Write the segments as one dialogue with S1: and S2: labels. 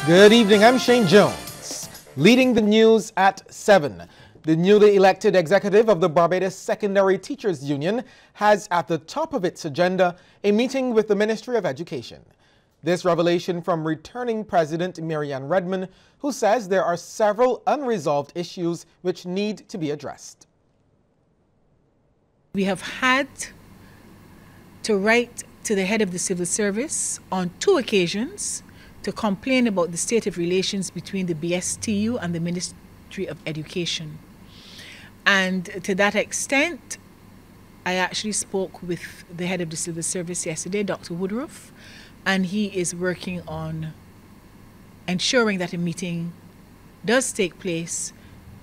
S1: Good evening, I'm Shane Jones. Leading the news at 7. The newly elected executive of the Barbados Secondary Teachers Union has at the top of its agenda a meeting with the Ministry of Education. This revelation from returning President Marianne Redmond, who says there are several unresolved issues which need to be addressed.
S2: We have had to write to the head of the civil service on 2 occasions to complain about the state of relations between the BSTU and the Ministry of Education. And to that extent, I actually spoke with the head of the civil service yesterday, Dr. Woodruff, and he is working on ensuring that a meeting does take place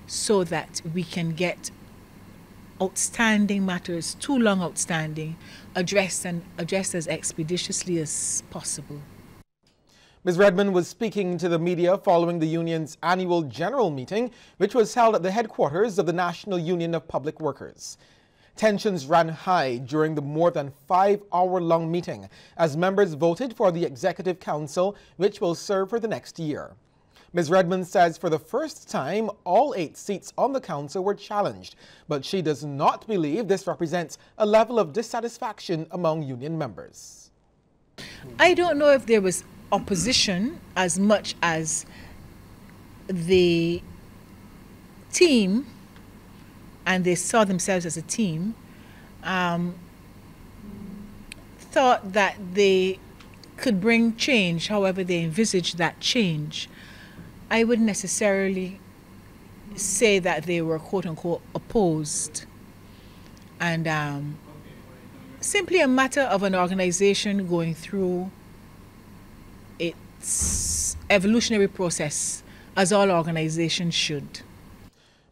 S2: so that we can get outstanding matters, too long outstanding, addressed as expeditiously as possible.
S1: Ms. Redmond was speaking to the media following the union's annual general meeting, which was held at the headquarters of the National Union of Public Workers. Tensions ran high during the more than 5-hour-long meeting as members voted for the Executive Council, which will serve for the next year. Ms. Redmond says for the first time, all 8 seats on the council were challenged, but she does not believe this represents a level of dissatisfaction among union members.
S2: I don't know if there was opposition as much as the team, and they saw themselves as a team, thought that they could bring change, however they envisaged that change. I wouldn't necessarily say that they were quote-unquote opposed, and simply a matter of an organization going through its evolutionary process, as all organizations should.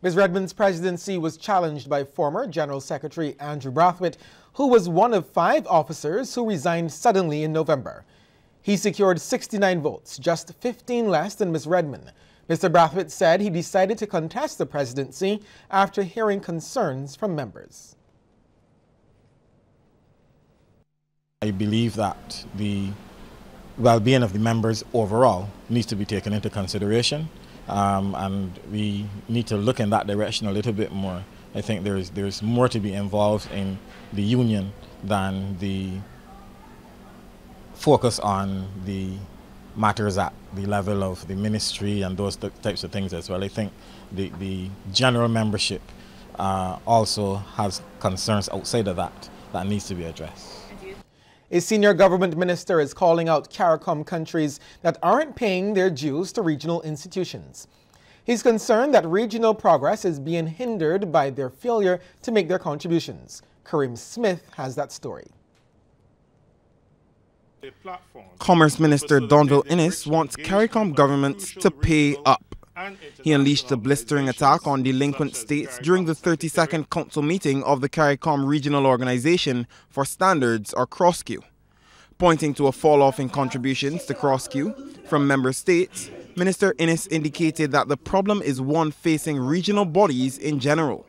S1: Ms. Redmond's presidency was challenged by former General Secretary Andrew Brathwaite, who was one of 5 officers who resigned suddenly in November. He secured 69 votes, just 15 less than Ms. Redmond. Mr. Brathwaite said he decided to contest the presidency after hearing concerns from members.
S3: I believe that the well-being of the members overall needs to be taken into consideration, and we need to look in that direction a little bit more. I think there's more to be involved in the union than the focus on the matters at the level of the ministry and those types of things as well. I think the general membership also has concerns outside of that needs to be addressed.
S1: A senior government minister is calling out CARICOM countries that aren't paying their dues to regional institutions. He's concerned that regional progress is being hindered by their failure to make their contributions. Kareem Smith has that story.
S4: Commerce Minister Donville Innes wants CARICOM governments to pay up. He unleashed a blistering attack on delinquent states during the 32nd Council meeting of the CARICOM Regional Organization for Standards, or CROSSQ. Pointing to a fall-off in contributions to CROSSQ from member states, Minister Innes indicated that the problem is one facing regional bodies in general.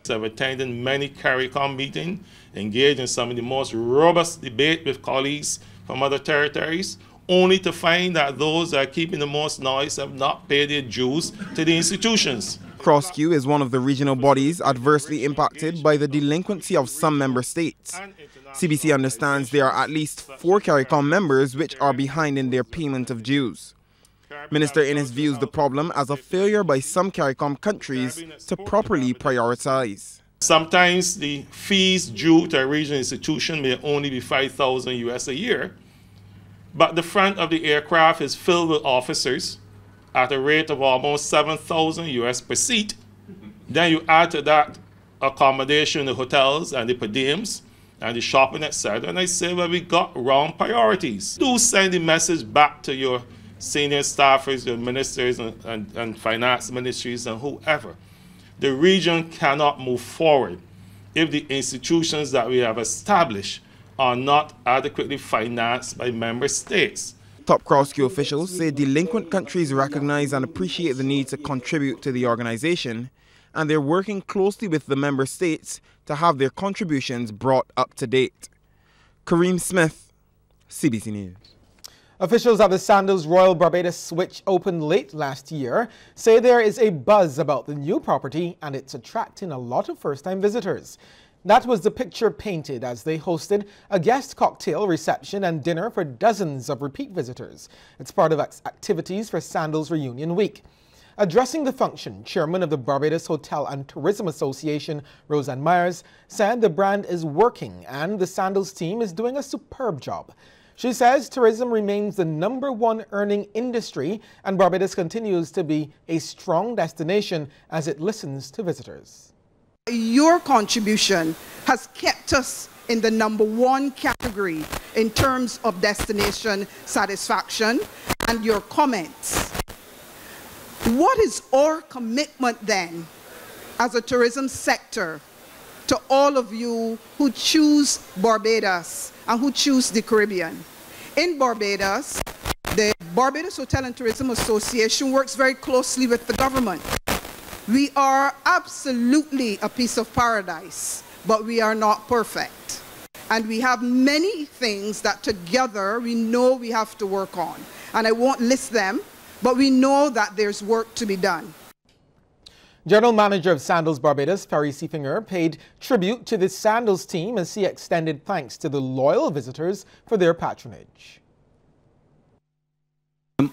S5: I've attended many CARICOM meetings, engaged in some of the most robust debate with colleagues from other territories, only to find that those that are keeping the most noise have not paid their dues to the institutions.
S4: CROSSQ is one of the regional bodies adversely impacted by the delinquency of some member states. CBC understands there are at least 4 CARICOM members which are behind in their payment of dues. Minister Innes views the problem as a failure by some CARICOM countries to properly prioritize.
S5: Sometimes the fees due to a regional institution may only be $5,000 US a year, but the front of the aircraft is filled with officers at a rate of almost $7,000 US per seat. Then you add to that accommodation in the hotels and the per diems and the shopping, etc. And I say, well, we got wrong priorities. Do send the message back to your senior staffers, your ministers and finance ministries and whoever. The region cannot move forward if the institutions that we have established are not adequately financed by member states.
S4: Top CROSSQ officials say delinquent countries recognize and appreciate the need to contribute to the organization, and they're working closely with the member states to have their contributions brought up to date. Kareem Smith, CBC News.
S1: Officials at the Sandals Royal Barbados, which opened late last year, say there is a buzz about the new property and it's attracting a lot of first-time visitors. That was the picture painted as they hosted a guest cocktail reception and dinner for dozens of repeat visitors. It's part of activities for Sandals Reunion Week. Addressing the function, Chairman of the Barbados Hotel and Tourism Association, Roseanne Myers, said the brand is working and the Sandals team is doing a superb job. She says tourism remains the #1 earning industry and Barbados continues to be a strong destination as it listens to visitors.
S6: Your contribution has kept us in the #1 category in terms of destination satisfaction, and your comments. What is our commitment then as a tourism sector to all of you who choose Barbados and who choose the Caribbean? In Barbados, the Barbados Hotel and Tourism Association works very closely with the government. We are absolutely a piece of paradise, but we are not perfect. And we have many things that together we know we have to work on. And I won't list them, but we know that there's work to be done.
S1: General Manager of Sandals Barbados, Perry Seefinger, paid tribute to the Sandals team as he extended thanks to the loyal visitors for their patronage.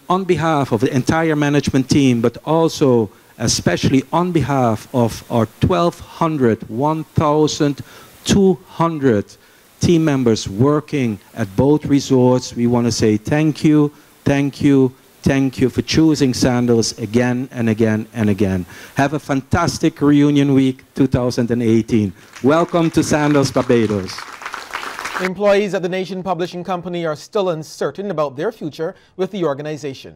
S7: On behalf of the entire management team, but also especially on behalf of our 1,200 team members working at both resorts, we want to say thank you, thank you, thank you for choosing Sandals again and again and again. Have a fantastic Reunion Week 2018. Welcome to Sandals Barbados.
S1: Employees at the Nation Publishing Company are still uncertain about their future with the organization.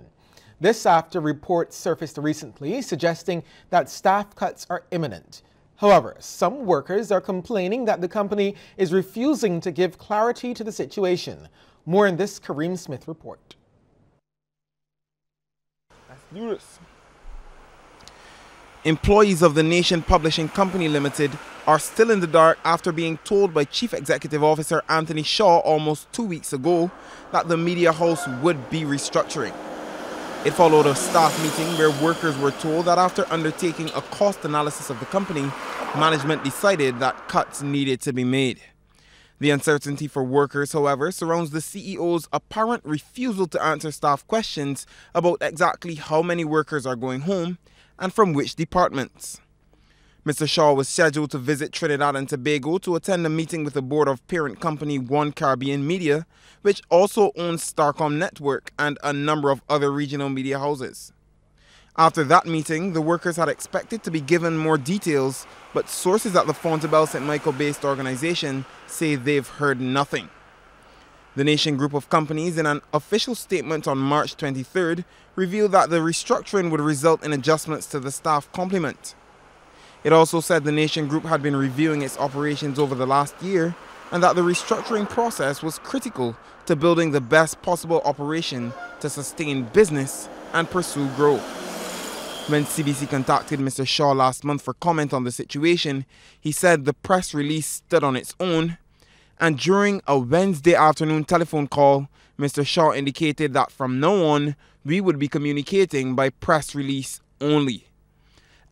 S1: This after reports surfaced recently suggesting that staff cuts are imminent. However, some workers are complaining that the company is refusing to give clarity to the situation. More in this Kareem Smith report.
S4: Let's do this. Employees of the Nation Publishing Company Limited are still in the dark after being told by Chief Executive Officer Anthony Shaw almost 2 weeks ago that the media house would be restructuring. It followed a staff meeting where workers were told that after undertaking a cost analysis of the company, management decided that cuts needed to be made. The uncertainty for workers, however, surrounds the CEO's apparent refusal to answer staff questions about exactly how many workers are going home and from which departments. Mr. Shaw was scheduled to visit Trinidad and Tobago to attend a meeting with the board of parent company One Caribbean Media, which also owns Starcom Network and a number of other regional media houses. After that meeting, the workers had expected to be given more details, but sources at the Fontebelle St. Michael-based organization say they've heard nothing. The Nation Group of Companies, in an official statement on March 23rd, revealed that the restructuring would result in adjustments to the staff complement. It also said the Nation Group had been reviewing its operations over the last year and that the restructuring process was critical to building the best possible operation to sustain business and pursue growth. When CBC contacted Mr. Shaw last month for comment on the situation, he said the press release stood on its own, and during a Wednesday afternoon telephone call, Mr. Shaw indicated that from now on, we would be communicating by press release only.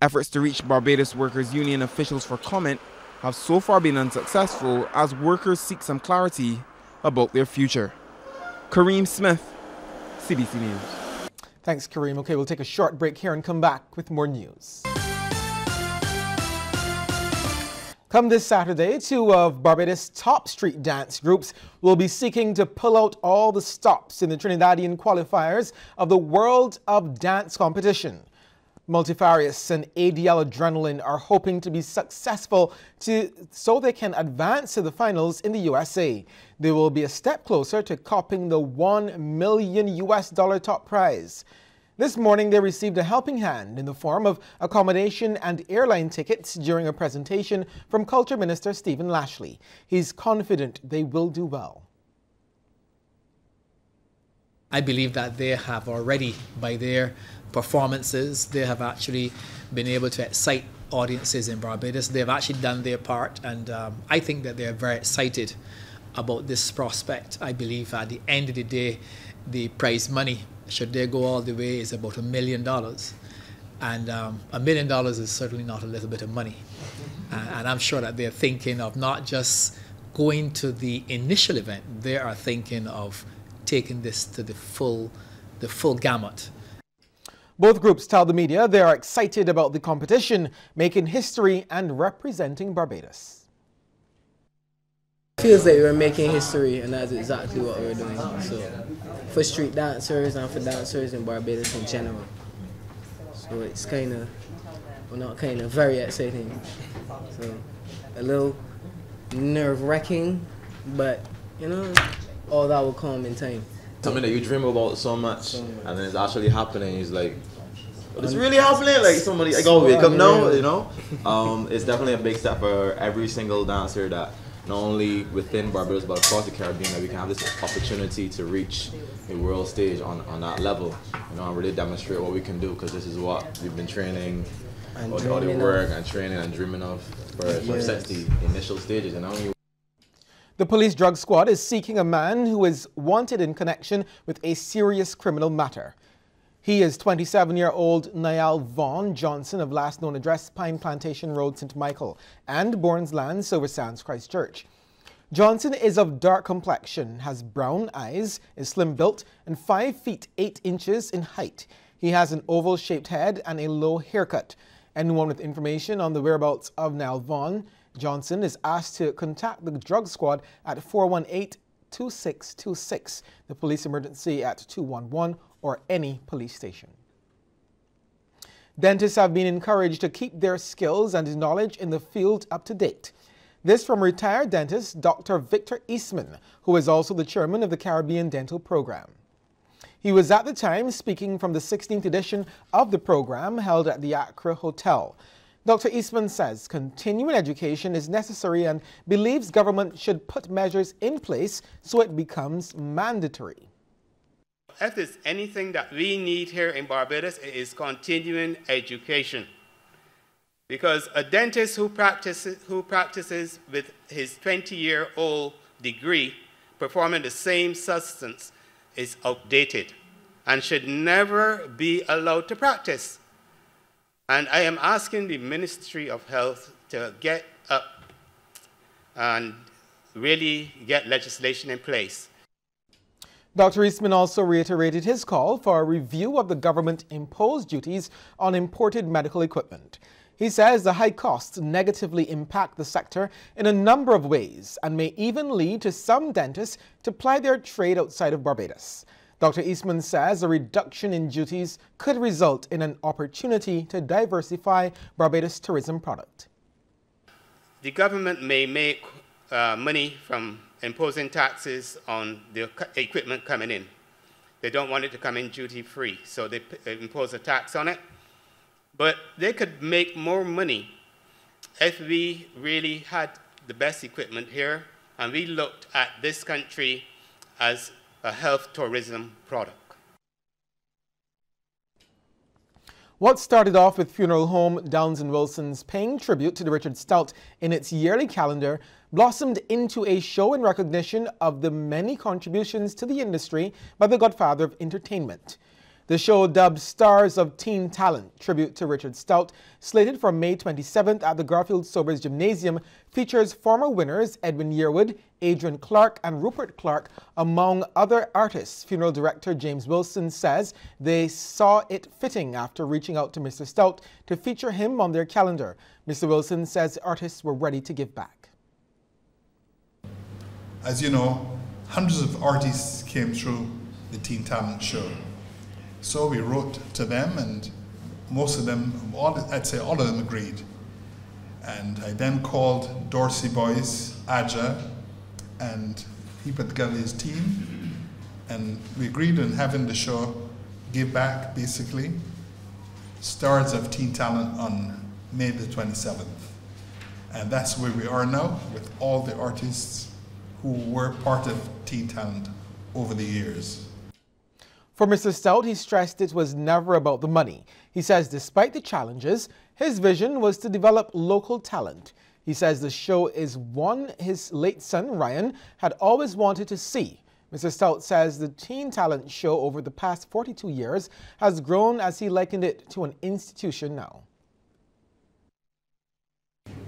S4: Efforts to reach Barbados Workers Union officials for comment have so far been unsuccessful as workers seek some clarity about their future. Kareem Smith, CBC News.
S1: Thanks, Kareem. Okay, we'll take a short break here and come back with more news. Come this Saturday, two of Barbados' top street dance groups will be seeking to pull out all the stops in the Trinidadian qualifiers of the World of Dance competition. Multifarious and ADL Adrenaline are hoping to be successful so they can advance to the finals in the USA. They will be a step closer to copping the $1 million top prize. This morning, they received a helping hand in the form of accommodation and airline tickets during a presentation from Culture Minister Stephen Lashley. He's confident they will do well.
S8: I believe that they have already, by their performances, they have actually been able to excite audiences in Barbados. They have actually done their part, and I think that they're very excited about this prospect. I believe at the end of the day, the prize money, should they go all the way, is about $1 million. And $1 million is certainly not a little bit of money. And I'm sure that they're thinking of not just going to the initial event, they are thinking of taking this to the full gamut.
S1: Both groups tell the media they are excited about the competition, making history and representing Barbados.
S9: It feels like we're making history, and that's exactly what we're doing. So, for street dancers and for dancers in Barbados in general. So it's very exciting. So a little nerve-wracking, but you know, all that will come in time.
S10: Something that you dream about so much, and then it's actually happening. It's like, it's really happening. Like somebody, I gotta wake up now. You know, it's definitely a big step for every single dancer that not only within Barbados but across the Caribbean, that we can have this opportunity to reach a world stage on that level. You know, and really demonstrate what we can do, because this is what we've been training, all the work and training and dreaming of for since the initial stages. And only.
S1: The police drug squad is seeking a man who is wanted in connection with a serious criminal matter. He is 27-year-old Niall Vaughan Johnson of last known address Pine Plantation Road, St. Michael, and Bournesland, Silver Sands, Christchurch. Johnson is of dark complexion, has brown eyes, is slim built, and 5 feet 8 inches in height. He has an oval-shaped head and a low haircut. Anyone with information on the whereabouts of Niall Vaughan Johnson is asked to contact the drug squad at 418-2626, the police emergency at 211, or any police station. Dentists have been encouraged to keep their skills and knowledge in the field up to date. This from retired dentist Dr. Victor Eastman, who is also the chairman of the Caribbean Dental Program. He was at the time speaking from the 16th edition of the program held at the Accra Hotel. Dr. Eastman says continuing education is necessary and believes government should put measures in place so it becomes mandatory.
S11: If there's anything that we need here in Barbados, it is continuing education. Because a dentist who practices with his 20-year-old degree performing the same substance is outdated and should never be allowed to practice. And I am asking the Ministry of Health to get up and really get legislation in place.
S1: Dr. Eastman also reiterated his call for a review of the government-imposed duties on imported medical equipment. He says the high costs negatively impact the sector in a number of ways and may even lead to some dentists to ply their trade outside of Barbados. Dr. Eastman says a reduction in duties could result in an opportunity to diversify Barbados' tourism product.
S11: The government may make money from imposing taxes on the equipment coming in. They don't want it to come in duty-free, so they impose a tax on it. But they could make more money if we really had the best equipment here and we looked at this country as a health tourism product.
S1: What started off with funeral home Downs & Wilson's paying tribute to the Richard Stout in its yearly calendar blossomed into a show in recognition of the many contributions to the industry by the godfather of entertainment. The show, dubbed Stars of Teen Talent, tribute to Richard Stout, slated for May 27th at the Garfield Sobers Gymnasium, features former winners Edwin Yearwood, Adrian Clark, and Rupert Clark, among other artists. Funeral director James Wilson says they saw it fitting after reaching out to Mr. Stout to feature him on their calendar. Mr. Wilson says the artists were ready to give back.
S12: As you know, hundreds of artists came through the Teen Talent show. So we wrote to them, and most of them, I'd say all of them agreed. And I then called Dorsey Boys, Aja, and he put together his team, and we agreed on having the show give back, basically, Stars of Teen Talent on May the 27th. And that's where we are now, with all the artists who were part of Teen Talent over the years.
S1: For Mr. Stout, he stressed it was never about the money. He says despite the challenges, his vision was to develop local talent. He says the show is one his late son, Ryan, had always wanted to see. Mr. Stout says the teen talent show over the past 42 years has grown as he likened it to an institution now.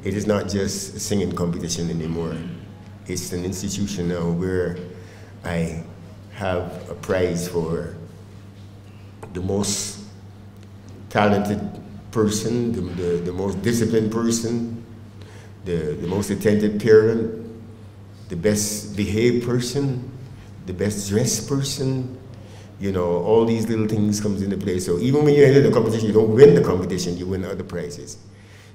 S13: It is not just a singing competition anymore. It's an institution now where I have a prize for the most talented person, the most disciplined person, the most attentive parent, the best behaved person, the best dressed person. You know, all these little things comes into play. So even when you enter the competition, you don't win the competition, you win other prizes.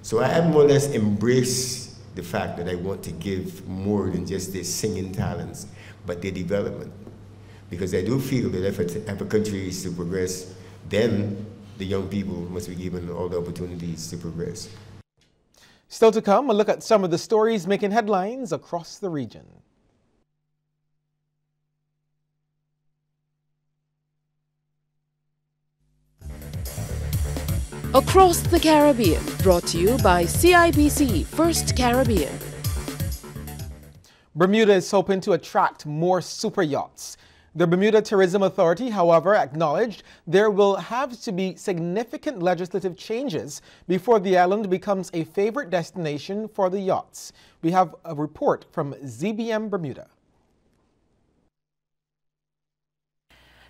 S13: So I have more or less embraced the fact that I want to give more than just their singing talents, but their development. Because I do feel that if a country is to progress, then the young people must be given all the opportunities to progress.
S1: Still to come, a look at some of the stories making headlines across the region.
S14: Across the Caribbean, brought to you by CIBC First Caribbean.
S1: Bermuda is hoping to attract more super yachts. The Bermuda Tourism Authority, however, acknowledged there will have to be significant legislative changes before the island becomes a favorite destination for the yachts. We have a report from ZBM Bermuda.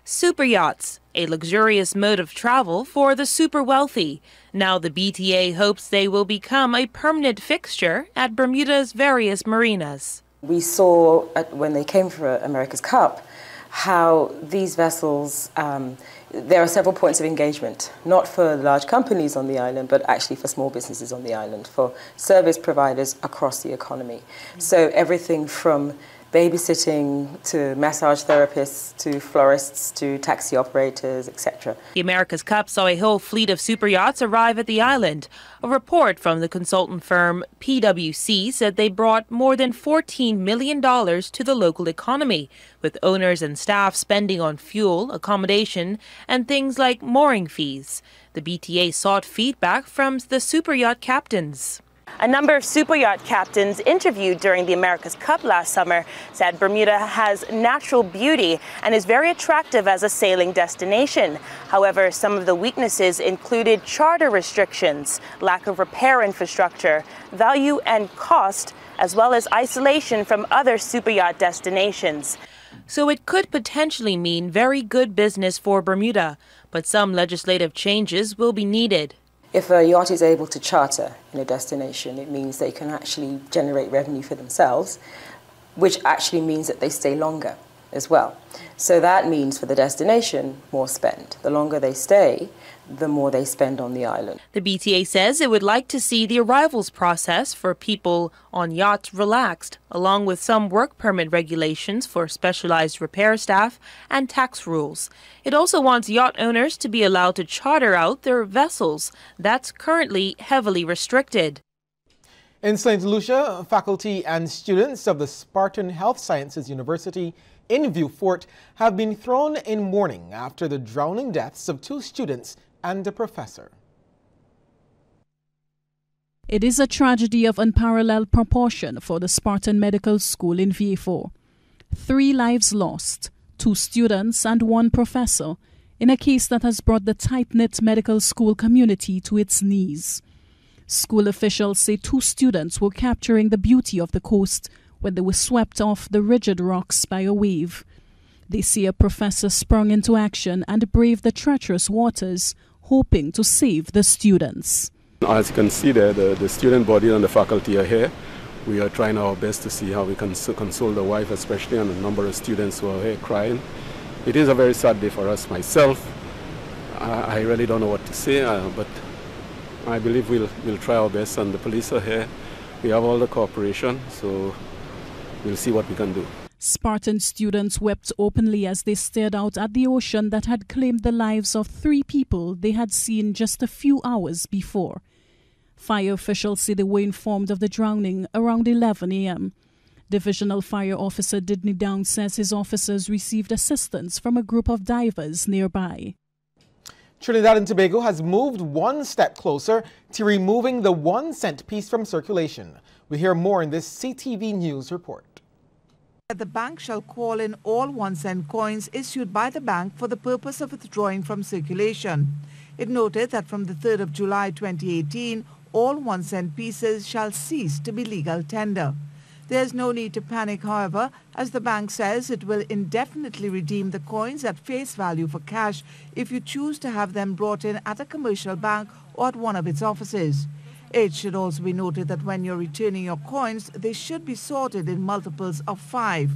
S15: Super yachts, a luxurious mode of travel for the super wealthy. Now the BTA hopes they will become a permanent fixture at Bermuda's various marinas.
S16: We saw when they came for America's Cup how these vessels, there are several points of engagement, not for large companies on the island, but actually for small businesses on the island, for service providers across the economy. So everything from babysitting to massage therapists to florists to taxi operators, etc.
S15: The America's Cup saw a whole fleet of super yachts arrive at the island. A report from the consultant firm PwC said they brought more than $14 million to the local economy, with owners and staff spending on fuel, accommodation, and things like mooring fees. The BTA sought feedback from the super yacht captains. A number of super yacht captains interviewed during the America's Cup last summer said Bermuda has natural beauty and is very attractive as a sailing destination. However, some of the weaknesses included charter restrictions, lack of repair infrastructure, value and cost, as well as isolation from other super yacht destinations. So it could potentially mean very good business for Bermuda, but some legislative changes will be needed.
S16: If a yacht is able to charter in a destination, it means they can actually generate revenue for themselves, which actually means that they stay longer as well. So that means for the destination, more spend. The longer they stay, the more they spend on the island.
S15: The BTA says it would like to see the arrivals process for people on yachts relaxed, along with some work permit regulations for specialized repair staff and tax rules. It also wants yacht owners to be allowed to charter out their vessels. That's currently heavily restricted.
S1: In St. Lucia, faculty and students of the Spartan Health Sciences University in Vieux Fort have been thrown in mourning after the drowning deaths of 2 students and a professor.
S17: It is a tragedy of unparalleled proportion for the Spartan Medical School in Vieux Fort. 3 lives lost, 2 students and 1 professor, in a case that has brought the tight-knit medical school community to its knees. School officials say 2 students were capturing the beauty of the coast when they were swept off the rigid rocks by a wave. They say a professor sprung into action and braved the treacherous waters, hoping to save the students.
S18: As you can see there, the student body and the faculty are here. We are trying our best to see how we can console the wife, especially, and a number of students who are here crying. It is a very sad day for us. Myself, I really don't know what to say, but I believe we'll try our best, and the police are here. We have all the cooperation, so we'll see what we can do.
S17: Spartan students wept openly as they stared out at the ocean that had claimed the lives of 3 people they had seen just a few hours before. Fire officials say they were informed of the drowning around 11 a.m. Divisional Fire Officer Didney Down says his officers received assistance from a group of divers nearby.
S1: Trinidad and Tobago has moved one step closer to removing the 1-cent piece from circulation. We hear more in this CTV News report.
S19: that the bank shall call in all 1-cent coins issued by the bank for the purpose of withdrawing from circulation. It noted that from the 3rd of July 2018, all 1-cent pieces shall cease to be legal tender. There is no need to panic, however, as the bank says it will indefinitely redeem the coins at face value for cash if you choose to have them brought in at a commercial bank or at one of its offices. It should also be noted that when you're returning your coins, they should be sorted in multiples of 5.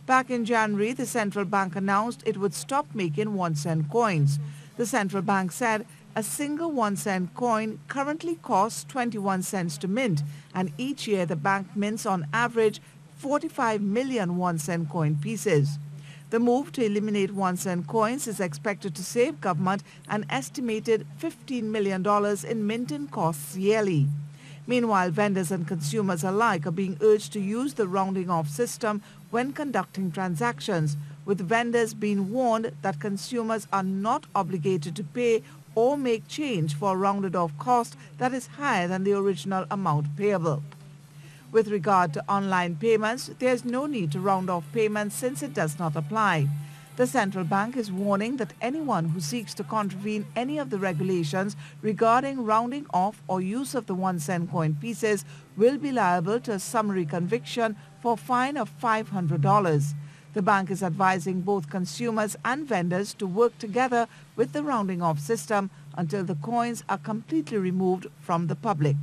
S19: Back in January, the central bank announced it would stop making 1-cent coins. The central bank said a single 1-cent coin currently costs 21 cents to mint, and each year the bank mints on average 45 million 1-cent coin pieces. The move to eliminate 1-cent coins is expected to save government an estimated $15 million in minting costs yearly. Meanwhile, vendors and consumers alike are being urged to use the rounding off system when conducting transactions, with vendors being warned that consumers are not obligated to pay or make change for a rounded off cost that is higher than the original amount payable. With regard to online payments, there is no need to round off payments since it does not apply. The central bank is warning that anyone who seeks to contravene any of the regulations regarding rounding off or use of the 1-cent coin pieces will be liable to a summary conviction for a fine of $500. The bank is advising both consumers and vendors to work together with the rounding off system until the coins are completely removed from the public.